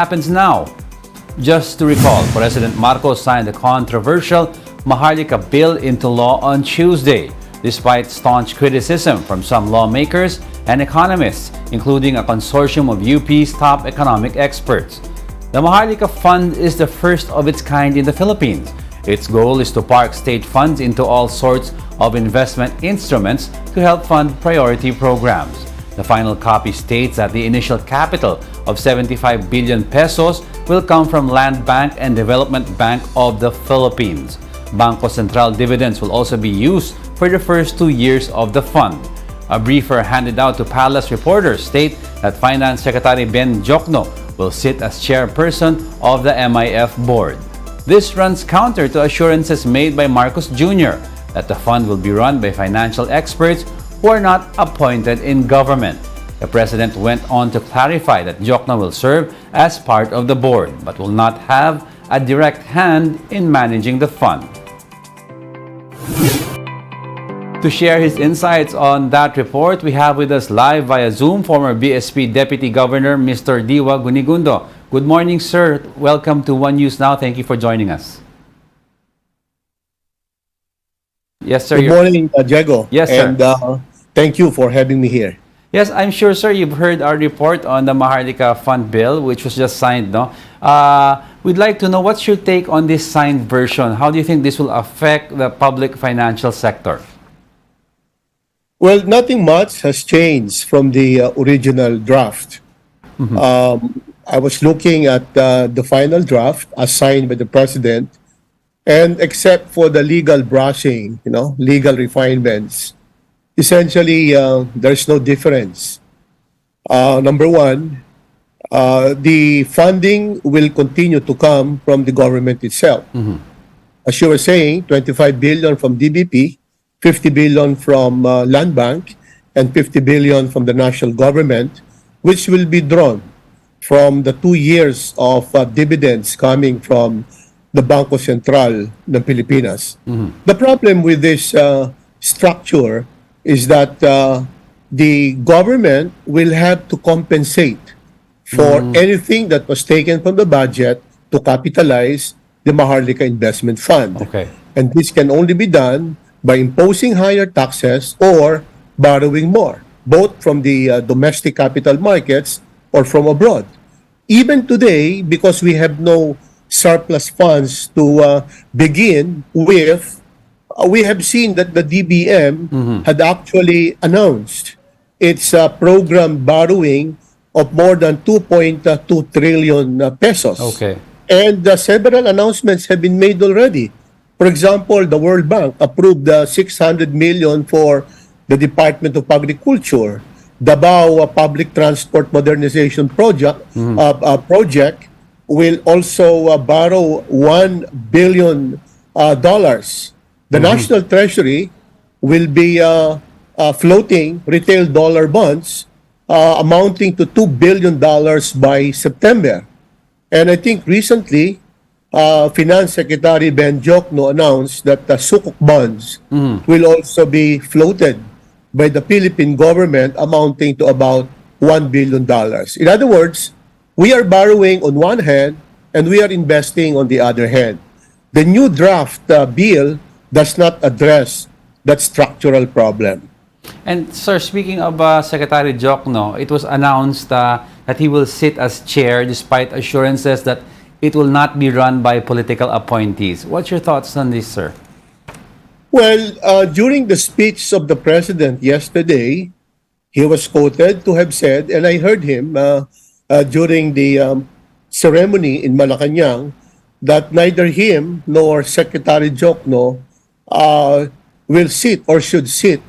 happens now? Just to recall, President Marcos signed the controversial Maharlika bill into law on Tuesday, despite staunch criticism from some lawmakers and economists, including a consortium of UP's top economic experts. The Maharlika Fund is the first of its kind in the Philippines. Its goal is to park state funds into all sorts of investment instruments to help fund priority programs. The final copy states that the initial capital of 75 billion pesos will come from Land Bank and Development Bank of the Philippines. Bangko Sentral dividends will also be used for the first 2 years of the fund. A briefer handed out to Palace reporters state that Finance Secretary Ben Jokno will sit as chairperson of the MIF board. This runs counter to assurances made by Marcos Jr. that the fund will be run by financial experts who are not appointed in government. The president went on to clarify that Jokno will serve as part of the board but will not have a direct hand in managing the fund. To share his insights on that report, we have with us live via Zoom former BSP Deputy Governor Mr. Diwa Guinigundo. Good morning, sir. Welcome to One News Now. Thank you for joining us. Yes, sir. Good morning, Diego. Yes, sir. And thank you for having me here. Yes, I'm sure, sir, you've heard our report on the Maharlika Fund Bill, which was just signed, no? We'd like to know what's your take on this signed version. How do you think this will affect the public financial sector? Well, nothing much has changed from the original draft. I was looking at the final draft as signed by the president, and except for the legal brushing, legal refinements, essentially there's no difference. Number one, the funding will continue to come from the government itself. As you were saying, 25 billion from DBP, 50 billion from Land Bank, and 50 billion from the national government, which will be drawn from the 2 years of dividends coming from the Bangko Sentral ng Pilipinas. The problem with this structure is that the government will have to compensate for anything that was taken from the budget to capitalize the Maharlika Investment Fund. Okay. And this can only be done by imposing higher taxes or borrowing more, both from the domestic capital markets or from abroad. Even today, because we have no surplus funds to begin with, we have seen that the DBM had actually announced its program borrowing of more than 2.2 trillion pesos. Okay. And several announcements have been made already. For example, the World Bank approved 600 million for the Department of Agriculture. Davao Public Transport Modernization Project will also borrow $1 billion. The National Treasury will be floating retail dollar bonds amounting to $2 billion by September. And I think recently, Finance Secretary Ben Jokno announced that the sukuk bonds will also be floated by the Philippine government amounting to about $1 billion. In other words, we are borrowing on one hand and we are investing on the other hand. The new draft bill does not address that structural problem. And sir, speaking of Secretary Jokno, it was announced that he will sit as chair despite assurances that it will not be run by political appointees. What's your thoughts on this, sir? Well, during the speech of the president yesterday, he was quoted to have said, and I heard him during the ceremony in Malacanang, that neither him nor Secretary Jokno will sit or should sit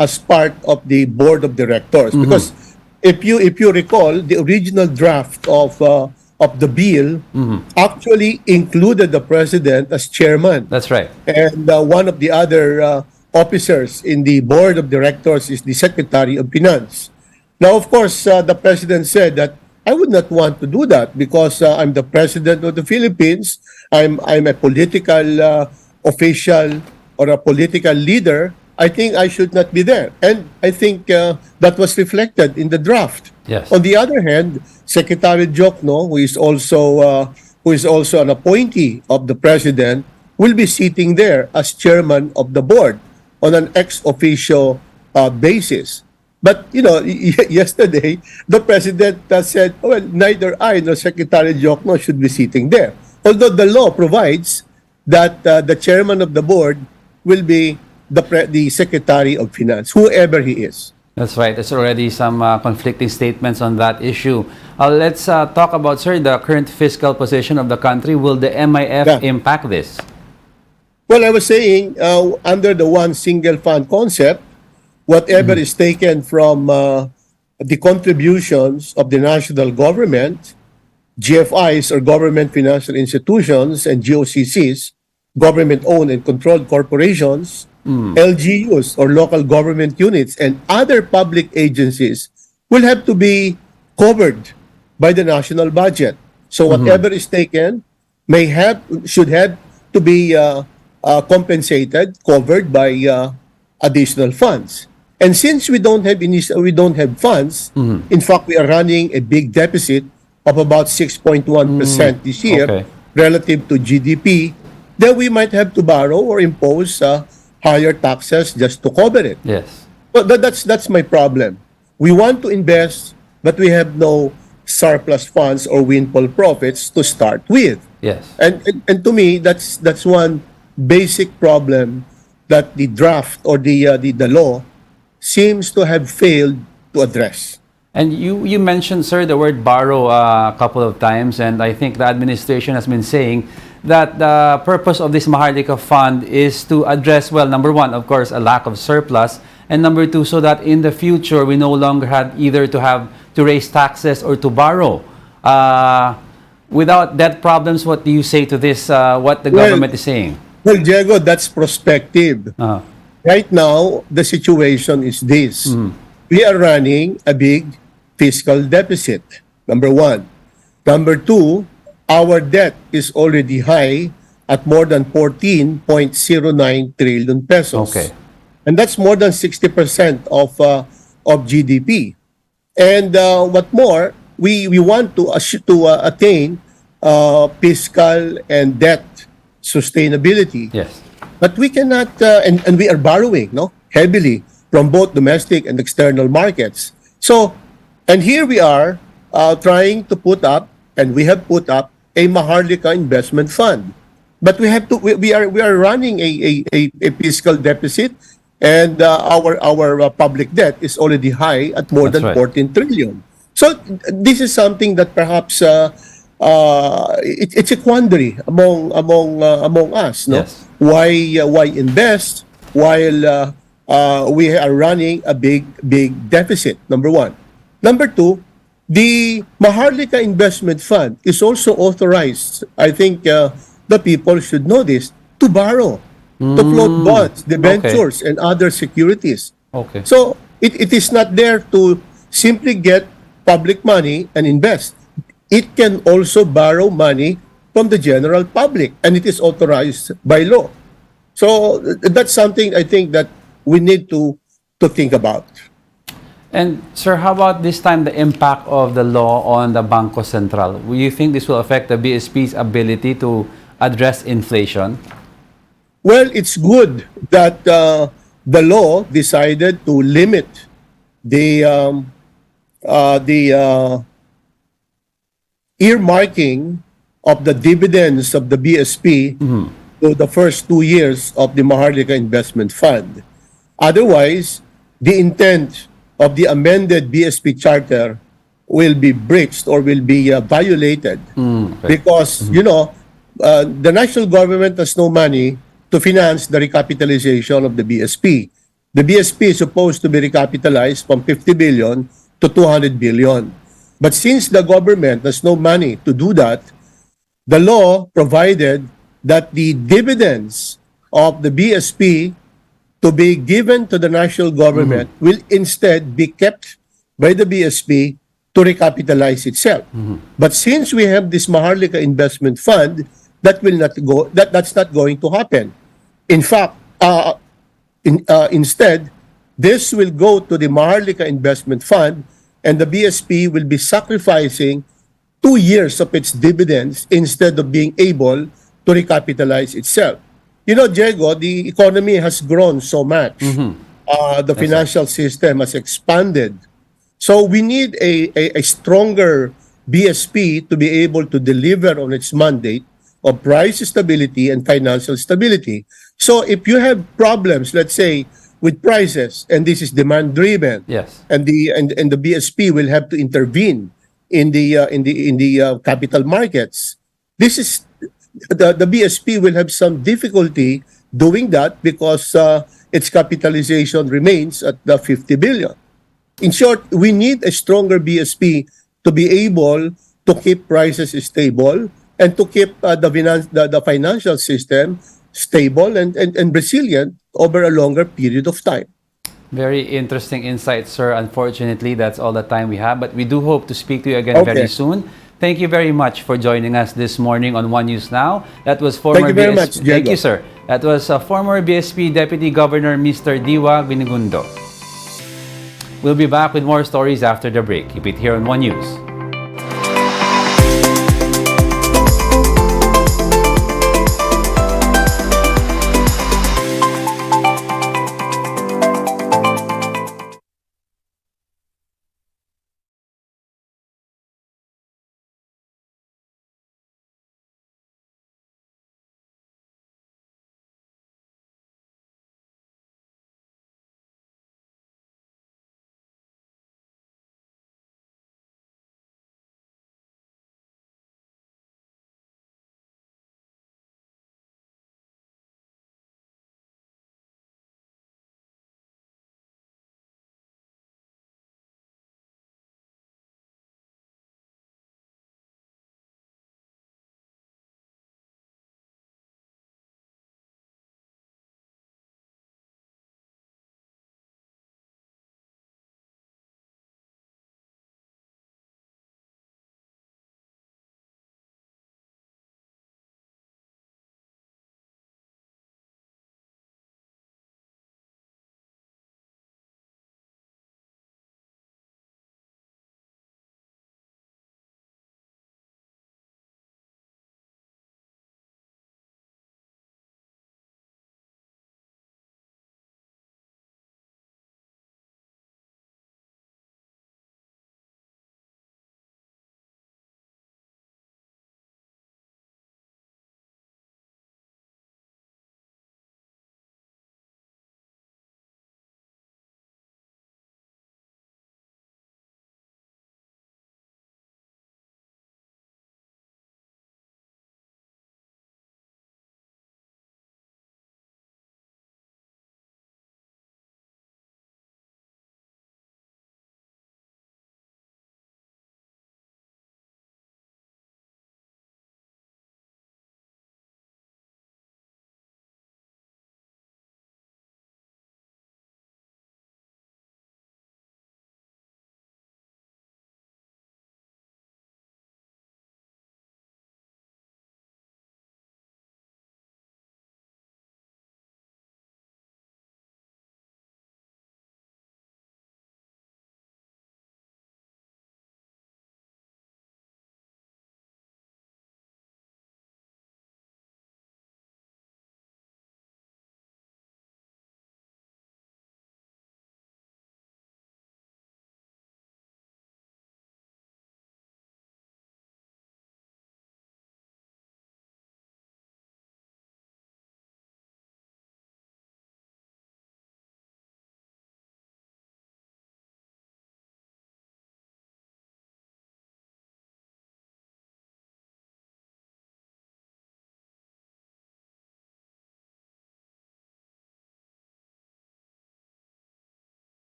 as part of the board of directors. Because if you recall, the original draft of the bill actually included the president as chairman. That's right. And one of the other officers in the board of directors is the Secretary of Finance. Now, of course, the president said that I would not want to do that because I'm the president of the Philippines. I'm a political official or a political leader, I think I should not be there. And I think that was reflected in the draft. Yes. On the other hand, Secretary Jokno, who is also an appointee of the president, will be sitting there as chairman of the board on an ex officio basis. But yesterday the president said, "Well, neither I nor Secretary Jokno should be sitting there." Although the law provides that the chairman of the board will be the Secretary of Finance, whoever he is. That's right. There's already some conflicting statements on that issue. Let's talk about, sir, the current fiscal position of the country. Will the MIF impact this? Well, I was saying, under the one single fund concept, whatever is taken from the contributions of the national government, GFIs or government financial institutions, and GOCCs, government-owned and controlled corporations, LGUs or local government units, and other public agencies will have to be covered by the national budget. So whatever is taken should have to be compensated, covered by additional funds. And since we don't have funds, in fact, we are running a big deficit of about 6.1% this year relative to GDP, then we might have to borrow or impose higher taxes just to cover it. Yes. But that's my problem. We want to invest, but we have no surplus funds or windfall profits to start with. Yes. And to me, that's one basic problem that the draft or the law seems to have failed to address. And you mentioned, sir, the word borrow a couple of times, and I think the administration has been saying that the purpose of this Maharlika Fund is to address, well, number one, of course, a lack of surplus, and number two, so that in the future we no longer have either to raise taxes or to borrow. Without debt problems, what do you say to this, what the government is saying? Well, Diego, that's prospective. Right now, the situation is this. We are running a big fiscal deficit, number one. Number two, our debt is already high at more than 14.09 trillion pesos. Okay. And that's more than 60% of GDP. And what more, we want to attain fiscal and debt sustainability. Yes. But we cannot, and we are borrowing heavily from both domestic and external markets. So, and here we are trying to put up, and we have put up a Maharlika investment fund. But we are running a fiscal deficit, and our public debt is already high at more than 14 trillion. So this is something that perhaps it's a quandary among us, no? Yes. Why invest while we are running a big deficit? Number one. Number two, the Maharlika Investment Fund is also authorized. I think the people should know this, to borrow, to float bonds, debentures, and other securities. Okay. So it is not there to simply get public money and invest. It can also borrow money from the general public, and it is authorized by law. So that's something I think that we need to think about. And sir, how about this time the impact of the law on the Bangko Sentral? Do you think this will affect the BSP's ability to address inflation? Well, it's good that the law decided to limit the earmarking of the dividends of the BSP to the first 2 years of the Maharlika Investment Fund. Otherwise, the intent of the amended BSP charter will be breached or will be violated because, the national government has no money to finance the recapitalization of the BSP. The BSP is supposed to be recapitalized from 50 billion to 200 billion. But since the government has no money to do that, the law provided that the dividends of the BSP to be given to the national government will instead be kept by the BSP to recapitalize itself. But since we have this Maharlika Investment Fund, that will not go. That's not going to happen. In fact, Instead, this will go to the Maharlika Investment Fund, and the BSP will be sacrificing 2 years of its dividends instead of being able to recapitalize itself. You know, Diego, the economy has grown so much. The Yes, sir. financial system has expanded. So we need a stronger BSP to be able to deliver on its mandate of price stability and financial stability. So if you have problems, let's say, with prices, and this is demand driven, Yes. and the BSP will have to intervene in the capital markets. This is the BSP will have some difficulty doing that because its capitalization remains at the 50 billion. In short, we need a stronger BSP to be able to keep prices stable and to keep the financial system stable and resilient over a longer period of time. Very interesting insight, sir. Unfortunately, that's all the time we have, but we do hope to speak to you again very Okay. soon. Thank you very much for joining us this morning on One News Now. That was Thank former you very much, BSP. Thank you, Diego. sir. That was former BSP Deputy Governor Mr. Diwa Guinigundo. We'll be back with more stories after the break. Keep it here on One News.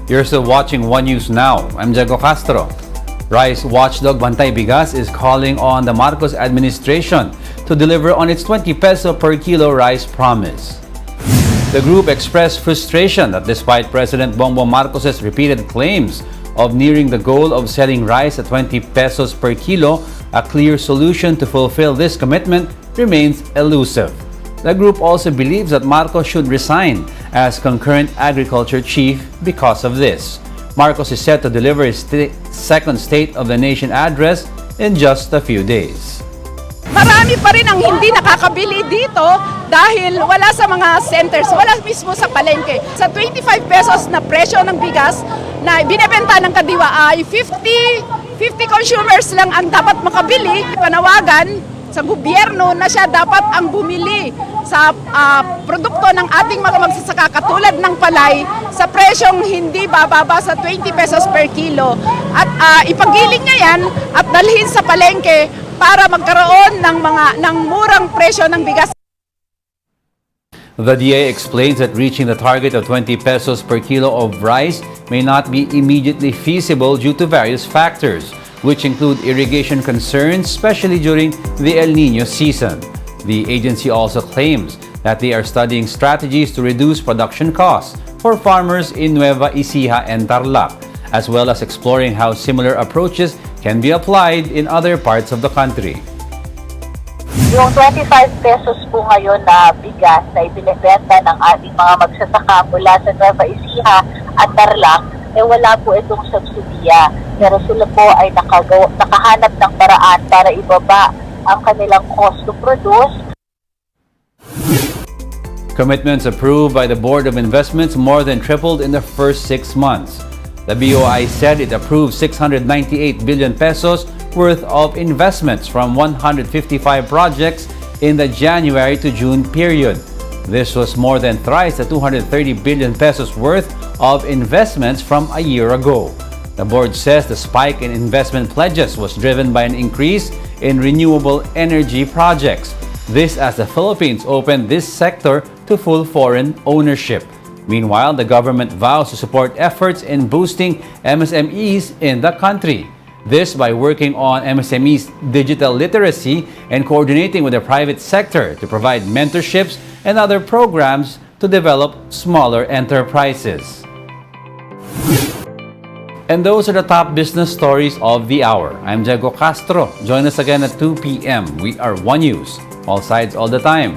You're still watching One News Now. I'm Diego Castro. Rice watchdog Bantay Bigas is calling on the Marcos administration to deliver on its 20 peso per kilo rice promise. The group expressed frustration that despite President Bongbong Marcos's repeated claims of nearing the goal of selling rice at 20 pesos per kilo, a clear solution to fulfill this commitment remains elusive. The group also believes that Marcos should resign as concurrent agriculture chief because of this. Marcos is set to deliver his second State of the Nation address in just a few days. Marami pa rin ang hindi nakakabili dito dahil wala sa mga centers, wala mismo sa palengke. Sa 25 pesos na presyo ng bigas na binebenta ng Diwa ay 50 consumers lang ang dapat makabili. Panawagan sa gobyerno na siya dapat ang bumili sa produkto ng ating mga magsasaka katulad ng palay sa presyong hindi bababa sa 20 pesos per kilo. At ipagiling niya yan at dalhin sa palengke para magkaroon ng murang presyo ng bigas. The DA explains that reaching the target of 20 pesos per kilo of rice may not be immediately feasible due to various factors, which include irrigation concerns, especially during the El Niño season. The agency also claims that they are studying strategies to reduce production costs for farmers in Nueva Ecija and Tarlac, as well as exploring how similar approaches can be applied in other parts of the country. Yung 25 pesos po ngayon na bigas na ibinibenta ng ating mga magsasaka mula sa Nueva Ecija at Tarlac, wala po itong subsidiya. Pero sila po ay nakahanap ng paraan para ibaba ang kanilang cost to produce. Commitments approved by the Board of Investments more than tripled in the first 6 months. The BOI said it approved 698 billion pesos worth of investments from 155 projects in the January to June period. This was more than thrice the 230 billion pesos worth of investments from a year ago. The board says the spike in investment pledges was driven by an increase in renewable energy projects. This as the Philippines opened this sector to full foreign ownership. Meanwhile, the government vows to support efforts in boosting MSMEs in the country. This by working on MSMEs' digital literacy and coordinating with the private sector to provide mentorships and other programs to develop smaller enterprises. And those are the top business stories of the hour. I'm Diego Castro. Join us again at 2 p.m. We are One News, all sides, all the time.